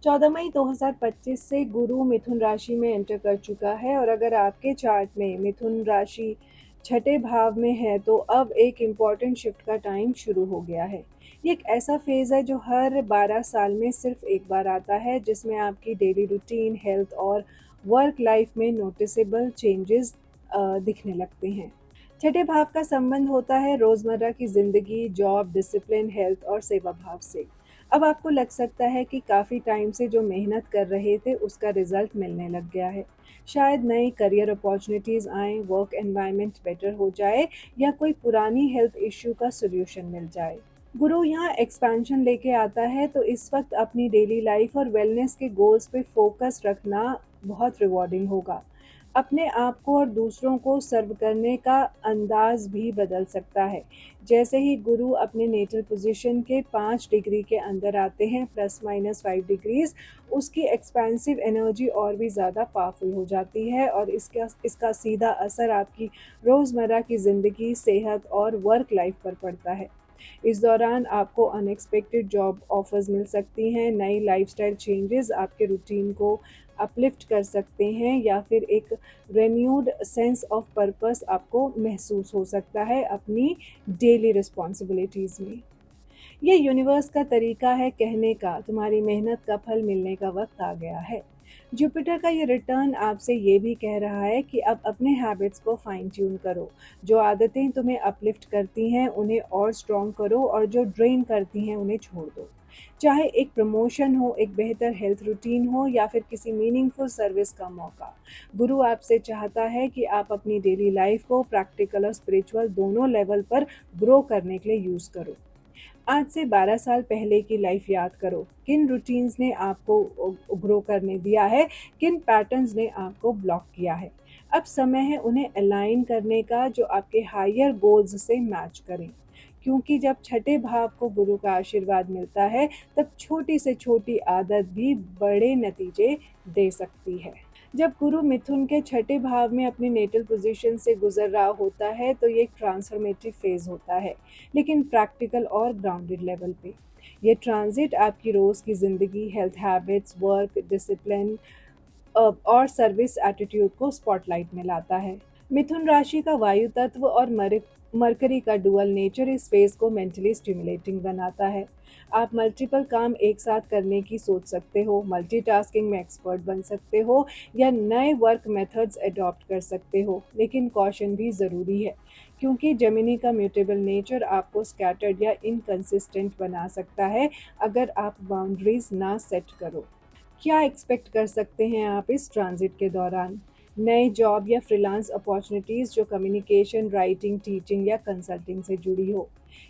14 मई 2025 से गुरु मिथुन राशि में एंटर कर चुका है और अगर आपके चार्ट में मिथुन राशि छठे भाव में है तो अब एक इम्पॉर्टेंट शिफ्ट का टाइम शुरू हो गया है। ये एक ऐसा फेज़ है जो हर 12 साल में सिर्फ एक बार आता है, जिसमें आपकी डेली रूटीन, हेल्थ और वर्क लाइफ में नोटिसेबल चेंजेस दिखने लगते हैं। छठे भाव का संबंध होता है रोजमर्रा की जिंदगी, जॉब, डिसिप्लिन, हेल्थ और सेवा भाव से। अब आपको लग सकता है कि काफ़ी टाइम से जो मेहनत कर रहे थे उसका रिजल्ट मिलने लग गया है। शायद नई करियर अपॉर्चुनिटीज़ आएँ, वर्क एनवायरनमेंट बेटर हो जाए या कोई पुरानी हेल्थ इश्यू का सॉल्यूशन मिल जाए। गुरु यहाँ एक्सपेंशन लेके आता है, तो इस वक्त अपनी डेली लाइफ और वेलनेस के गोल्स पे फोकस रखना बहुत रिवॉर्डिंग होगा। अपने आप को और दूसरों को सर्व करने का अंदाज भी बदल सकता है। जैसे ही गुरु अपने नेटल पोजीशन के 5 डिग्री के अंदर आते हैं, प्लस माइनस 5 डिग्रीज, उसकी एक्सपेंसिव एनर्जी और भी ज़्यादा पावरफुल हो जाती है और इसका इसका सीधा असर आपकी रोज़मर्रा की ज़िंदगी, सेहत और वर्क लाइफ पर पड़ता है। इस दौरान आपको अनएक्सपेक्टेड जॉब ऑफर्स मिल सकती हैं, नई लाइफस्टाइल चेंजेस आपके रूटीन को अपलिफ्ट कर सकते हैं या फिर एक रेन्यूड सेंस ऑफ पर्पस आपको महसूस हो सकता है अपनी डेली रिस्पॉन्सिबिलिटीज़ में। ये यूनिवर्स का तरीका है कहने का, तुम्हारी मेहनत का फल मिलने का वक्त आ गया है। जुपिटर का ये रिटर्न आपसे ये भी कह रहा है कि अब अपने हैबिट्स को फाइन ट्यून करो। जो आदतें तुम्हें अपलिफ्ट करती हैं उन्हें और स्ट्रॉन्ग करो और जो ड्रेन करती हैं उन्हें छोड़ दो। चाहे एक प्रमोशन हो, एक बेहतर हेल्थ रूटीन हो या फिर किसी मीनिंगफुल सर्विस का मौका, गुरु आपसे चाहता है कि आप अपनी डेली लाइफ को प्रैक्टिकल और स्पिरिचुअल दोनों लेवल पर ग्रो करने के लिए यूज़ करो। आज से 12 साल पहले की लाइफ याद करो। किन रूटीन्स ने आपको ग्रो करने दिया है, किन पैटर्न्स ने आपको ब्लॉक किया है। अब समय है उन्हें अलाइन करने का जो आपके हायर गोल्स से मैच करें। क्योंकि जब छठे भाव को गुरु का आशीर्वाद मिलता है, तब छोटी से छोटी आदत भी बड़े नतीजे दे सकती है। जब गुरु मिथुन के छठे भाव में अपनी नेटल पोजीशन से गुजर रहा होता है तो ये एक ट्रांसफॉर्मेटिव फेज होता है, लेकिन प्रैक्टिकल और ग्राउंडेड लेवल पे। ये ट्रांजिट आपकी रोज़ की ज़िंदगी, हेल्थ हैबिट्स, वर्क डिसिप्लिन और सर्विस एटीट्यूड को स्पॉटलाइट में लाता है। मिथुन राशि का वायु तत्व और मरकरी का डुअल नेचर इस फेज को मेंटली स्टिमुलेटिंग बनाता है। आप मल्टीपल काम एक साथ करने की सोच सकते हो, मल्टीटास्किंग में एक्सपर्ट बन सकते हो या नए वर्क मेथड्स अडॉप्ट कर सकते हो, लेकिन कॉशन भी ज़रूरी है क्योंकि जेमिनी का म्यूटेबल नेचर आपको स्कैटर्ड या इनकंसिस्टेंट बना सकता है अगर आप बाउंड्रीज ना सेट करो। क्या एक्सपेक्ट कर सकते हैं आप इस ट्रांजिट के दौरान? नए जॉब या फ्रीलांस अपॉर्चुनिटीज़ जो कम्युनिकेशन, राइटिंग, टीचिंग या कंसल्टिंग से जुड़ी हो।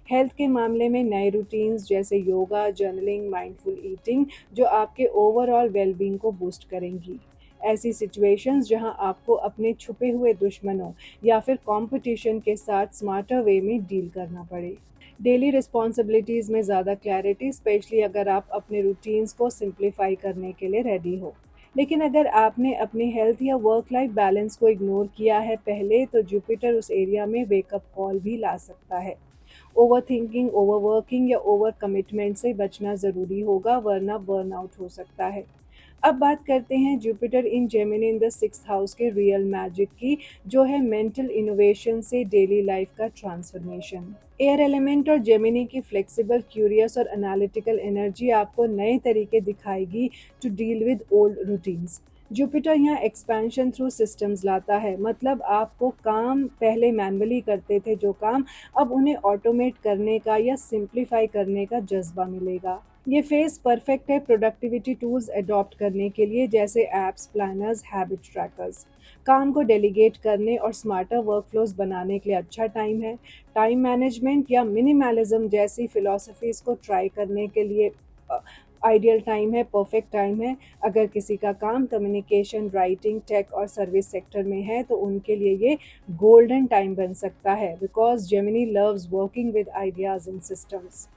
हेल्थ के मामले में नए रूटीन्स जैसे योगा, जर्नलिंग, माइंडफुल ईटिंग जो आपके ओवरऑल वेलबींग को बूस्ट करेंगी। ऐसी सिचुएशंस जहां आपको अपने छुपे हुए दुश्मनों या फिर कंपटीशन के साथ स्मार्टर वे में डील करना पड़े। डेली रिस्पॉन्सिबिलिटीज़ में ज़्यादा क्लैरिटी, स्पेशली अगर आप अपने रूटीन्स को सिंप्लीफाई करने के लिए रेडी हो। लेकिन अगर आपने अपनी हेल्थ या वर्क लाइफ बैलेंस को इग्नोर किया है पहले, तो जुपिटर उस एरिया में वेकअप कॉल भी ला सकता है। ओवरथिंकिंग, ओवरवर्किंग या ओवर कमिटमेंट से बचना ज़रूरी होगा, वरना बर्नआउट हो सकता है। अब बात करते हैं Jupiter in Gemini in the sixth house के रियल मैजिक की, जो है मेंटल इनोवेशन से डेली लाइफ का ट्रांसफॉर्मेशन। एयर एलिमेंट और जेमिनी की फ्लेक्सिबल, क्यूरियस और एनालिटिकल एनर्जी आपको नए तरीके दिखाएगी to deal with old routines. Jupiter यहाँ एक्सपेंशन थ्रू सिस्टम्स लाता है, मतलब आपको काम पहले मैनुअली करते थे जो काम, अब उन्हें ऑटोमेट करने का या सिंप्लीफाई करने का जज्बा मिलेगा। ये फेज परफेक्ट है प्रोडक्टिविटी टूल्स अडॉप्ट करने के लिए, जैसे एप्स, प्लानर्स, हैबिट ट्रैकर्स। काम को डेलीगेट करने और स्मार्टर वर्कफ्लोज बनाने के लिए अच्छा टाइम है। टाइम मैनेजमेंट या मिनिमलिज्म जैसी फिलॉसफीज को ट्राई करने के लिए आइडियल टाइम है, परफेक्ट टाइम है। अगर किसी का काम कम्युनिकेशन, राइटिंग, टेक और सर्विस सेक्टर में है तो उनके लिए ये गोल्डन टाइम बन सकता है, because Gemini loves working with ideas and systems.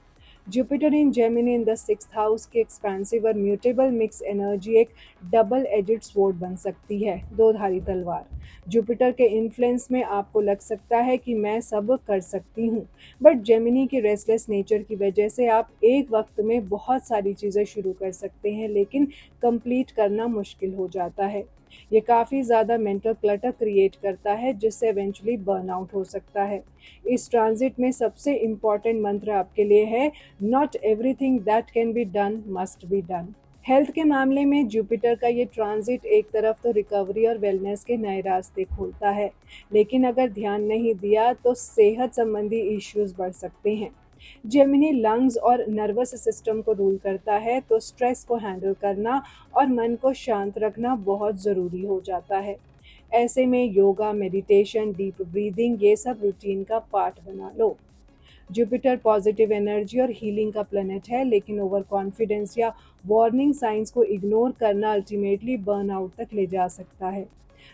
Jupiter in Gemini in the sixth house की एक्सपेंसिव और म्यूटेबल मिक्स एनर्जी एक डबल एजेड स्वॉर्ड बन सकती है, दो धारी तलवार। जुपिटर के इन्फ्लुएंस में आपको लग सकता है कि मैं सब कर सकती हूँ, बट जेमिनी की रेस्टलेस नेचर की वजह से आप एक वक्त में बहुत सारी चीज़ें शुरू कर सकते हैं, लेकिन कंप्लीट करना मुश्किल हो जाता है। ये काफ़ी ज़्यादा मेंटल क्लटर क्रिएट करता है, जिससे इवेंचुअली बर्नआउट हो सकता है। इस ट्रांजिट में सबसे इम्पॉर्टेंट मंत्र आपके लिए है, not everything that can be done must be done. Health के मामले में जुपिटर का ये ट्रांजिट एक तरफ तो रिकवरी और वेलनेस के नए रास्ते खोलता है, लेकिन अगर ध्यान नहीं दिया तो सेहत संबंधी इश्यूज बढ़ सकते हैं। जेमिनी लंग्स और नर्वस सिस्टम को रूल करता है, तो स्ट्रेस को हैंडल करना और मन को शांत रखना बहुत ज़रूरी हो जाता है। ऐसे में योगा, मेडिटेशन, डीप ब्रीदिंग ये सब रूटीन का पार्ट बना लो। जुपिटर पॉजिटिव एनर्जी और हीलिंग का प्लैनेट है, लेकिन ओवर कॉन्फिडेंस या वार्निंग साइंस को इग्नोर करना अल्टीमेटली बर्नआउट तक ले जा सकता है।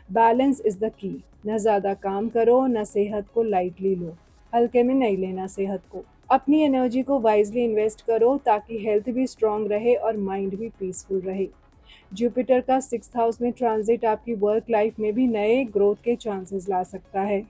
Balance is the key. न ज़्यादा काम करो, न सेहत को लाइटली लो। हल्के में नहीं लेना सेहत को। अपनी एनर्जी को वाइजली इन्वेस्ट करो ताकि हेल्थ भी स्ट्रांग रहे और माइंड भी पीसफुल रहे। जुपिटर का सिक्स्थ हाउस में ट्रांजिट आपकी वर्क लाइफ में भी नए ग्रोथ के चांसेस ला सकता है।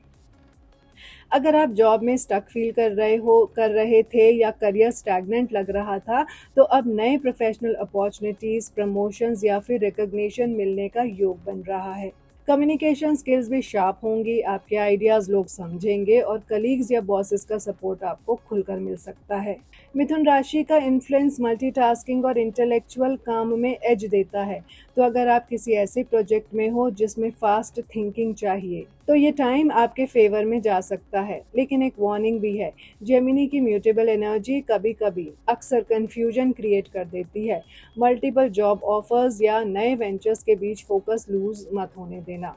अगर आप जॉब में स्टक फील कर रहे थे या करियर स्टैग्नेंट लग रहा था, तो अब नए प्रोफेशनल अपॉर्चुनिटीज, प्रमोशंस या फिर रिकॉग्निशन मिलने का योग बन रहा है। कम्युनिकेशन स्किल्स भी शार्प होंगी, आपके आइडियाज़ लोग समझेंगे और कलीग्स या बॉसेस का सपोर्ट आपको खुलकर मिल सकता है। मिथुन राशि का इन्फ्लुएंस मल्टीटास्किंग और इंटेलेक्चुअल काम में एज देता है, तो अगर आप किसी ऐसे प्रोजेक्ट में हो जिसमें फास्ट थिंकिंग चाहिए, तो ये टाइम आपके फेवर में जा सकता है। लेकिन एक वार्निंग भी है, जेमिनी की म्यूटेबल एनर्जी कभी कभी अक्सर कंफ्यूजन क्रिएट कर देती है। मल्टीपल जॉब ऑफर्स या नए वेंचर्स के बीच फोकस लूज मत होने देना।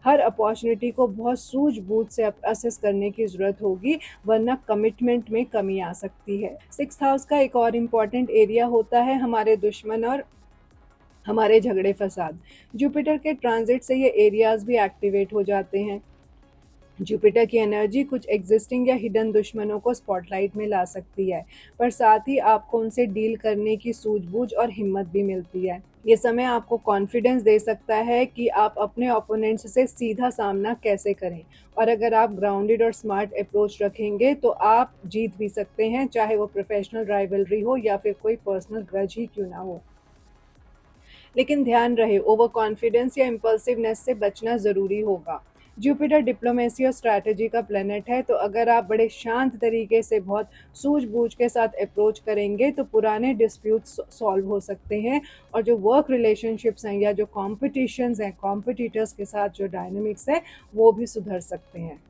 हर अपॉर्चुनिटी को बहुत सूझबूझ से असेस करने की ज़रूरत होगी, वरना कमिटमेंट में कमी आ सकती है। सिक्स्थ हाउस का एक और इम्पॉर्टेंट एरिया होता है हमारे दुश्मन और हमारे झगड़े फसाद। जुपिटर के ट्रांजिट से ये एरियाज भी एक्टिवेट हो जाते हैं। जुपिटर की एनर्जी कुछ एग्जिस्टिंग या हिडन दुश्मनों को स्पॉटलाइट में ला सकती है, पर साथ ही आपको उनसे डील करने की सूझबूझ और हिम्मत भी मिलती है। ये समय आपको कॉन्फिडेंस दे सकता है कि आप अपने ओपोनेंट्स से सीधा सामना कैसे करें, और अगर आप ग्राउंडेड और स्मार्ट अप्रोच रखेंगे तो आप जीत भी सकते हैं, चाहे वो प्रोफेशनल राइवलरी हो या फिर कोई पर्सनल ग्रज ही क्यों ना हो। लेकिन ध्यान रहे, ओवर कॉन्फिडेंस या इम्पल्सिवनेस से बचना ज़रूरी होगा। जुपिटर डिप्लोमेसी और स्ट्रैटेजी का प्लैनेट है, तो अगर आप बड़े शांत तरीके से बहुत सूझबूझ के साथ अप्रोच करेंगे तो पुराने डिस्प्यूट सॉल्व हो सकते हैं, और जो वर्क रिलेशनशिप्स हैं या जो कॉम्पिटिशन्स हैं, कॉम्पिटिटर्स के साथ जो डायनामिक्स है, वो भी सुधर सकते हैं।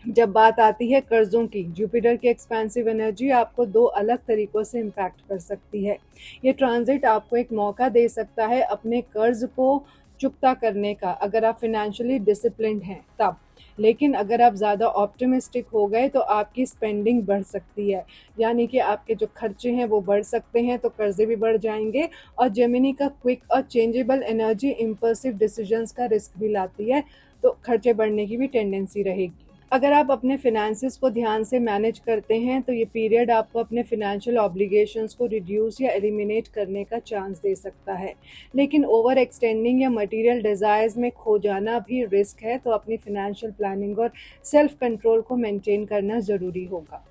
जब बात आती है कर्जों की, जुपिटर की एक्सपेंसिव एनर्जी आपको दो अलग तरीकों से इम्पैक्ट कर सकती है। ये ट्रांजिट आपको एक मौका दे सकता है अपने कर्ज को चुकता करने का, अगर आप फाइनेंशियली डिसिप्लिन्ड हैं तब। लेकिन अगर आप ज़्यादा ऑप्टिमिस्टिक हो गए तो आपकी स्पेंडिंग बढ़ सकती है, यानी कि आपके जो खर्चे हैं वो बढ़ सकते हैं, तो कर्जे भी बढ़ जाएंगे। और जेमिनी का क्विक और चेंजेबल एनर्जी इम्पल्सिव डिसीजंस का रिस्क भी लाती है, तो खर्चे बढ़ने की भी टेंडेंसी रहेगी। अगर आप अपने फिनेंसेस को ध्यान से मैनेज करते हैं तो ये पीरियड आपको अपने फिनेंशियल ऑब्लिगेशंस को रिड्यूस या एलिमिनेट करने का चांस दे सकता है। लेकिन ओवर एक्सटेंडिंग या मटेरियल डिज़ायर्स में खो जाना भी रिस्क है, तो अपनी फिनेंशियल प्लानिंग और सेल्फ कंट्रोल को मेंटेन करना ज़रूरी होगा।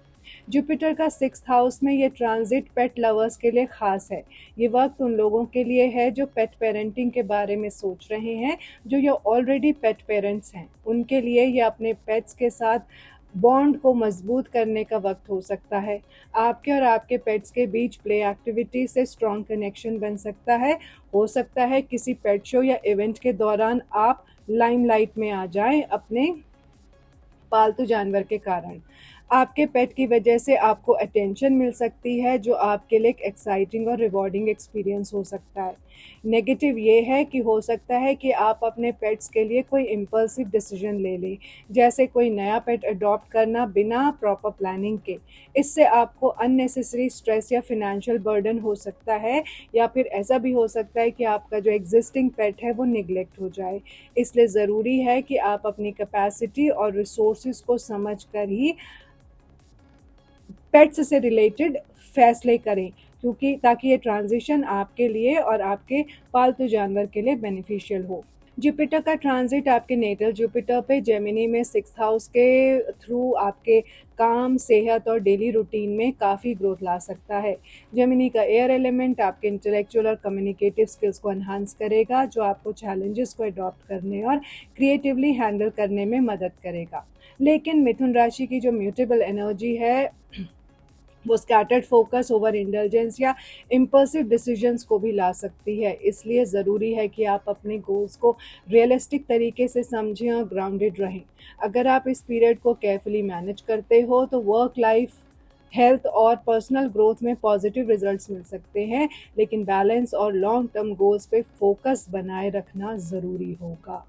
जुपिटर का सिक्स्थ हाउस में ये ट्रांजिट पेट लवर्स के लिए खास है। ये वक्त उन लोगों के लिए है जो पेट पेरेंटिंग के बारे में सोच रहे हैं, जो ये ऑलरेडी पेट पेरेंट्स हैं। उनके लिए ये अपने पेट्स के साथ बॉन्ड को मजबूत करने का वक्त हो सकता है। आपके और आपके पेट्स के बीच प्ले एक्टिविटी से स्ट्रॉन्ग कनेक्शन बन सकता है। हो सकता है किसी पेट शो या इवेंट के दौरान आप लाइमलाइट में आ जाएं अपने पालतू जानवर के कारण। आपके पेट की वजह से आपको अटेंशन मिल सकती है, जो आपके लिए एक एक्साइटिंग और रिवॉर्डिंग एक्सपीरियंस हो सकता है। नेगेटिव ये है कि हो सकता है कि आप अपने पेट्स के लिए कोई इम्पल्सिव डिसीजन ले लें, जैसे कोई नया पेट अडॉप्ट करना बिना प्रॉपर प्लानिंग के। इससे आपको अननेसेसरी स्ट्रेस या फिनेंशियल बर्डन हो सकता है, या फिर ऐसा भी हो सकता है कि आपका जो एग्जिस्टिंग पेट है वो निगलेक्ट हो जाए। इसलिए ज़रूरी है कि आप अपनी कैपेसिटी और रिसोर्सेज को समझ कर ही पेट्स से रिलेटेड फैसले करें, क्योंकि ताकि ये ट्रांजिशन आपके लिए और आपके पालतू जानवर के लिए बेनिफिशियल हो। जुपिटर का ट्रांजिट आपके नेटल जुपिटर पे जेमिनी में 6th हाउस के थ्रू आपके काम, सेहत और डेली रूटीन में काफ़ी ग्रोथ ला सकता है। जेमिनी का एयर एलिमेंट आपके इंटेलेक्चुअल और कम्युनिकेटिव स्किल्स को एनहांस करेगा, जो आपको चैलेंजेस को अडॉप्ट करने और क्रिएटिवली हैंडल करने में मदद करेगा। लेकिन मिथुन राशि की जो म्यूटेबल एनर्जी है, वो स्कैटर्ड फोकस, ओवर इंटेलिजेंस या इम्पल्सिव डिसीजंस को भी ला सकती है। इसलिए ज़रूरी है कि आप अपने गोल्स को रियलिस्टिक तरीके से समझें और ग्राउंडेड रहें। अगर आप इस पीरियड को केयरफुली मैनेज करते हो तो वर्क लाइफ, हेल्थ और पर्सनल ग्रोथ में पॉजिटिव रिजल्ट्स मिल सकते हैं, लेकिन बैलेंस और लॉन्ग टर्म गोल्स पे फोकस बनाए रखना ज़रूरी होगा।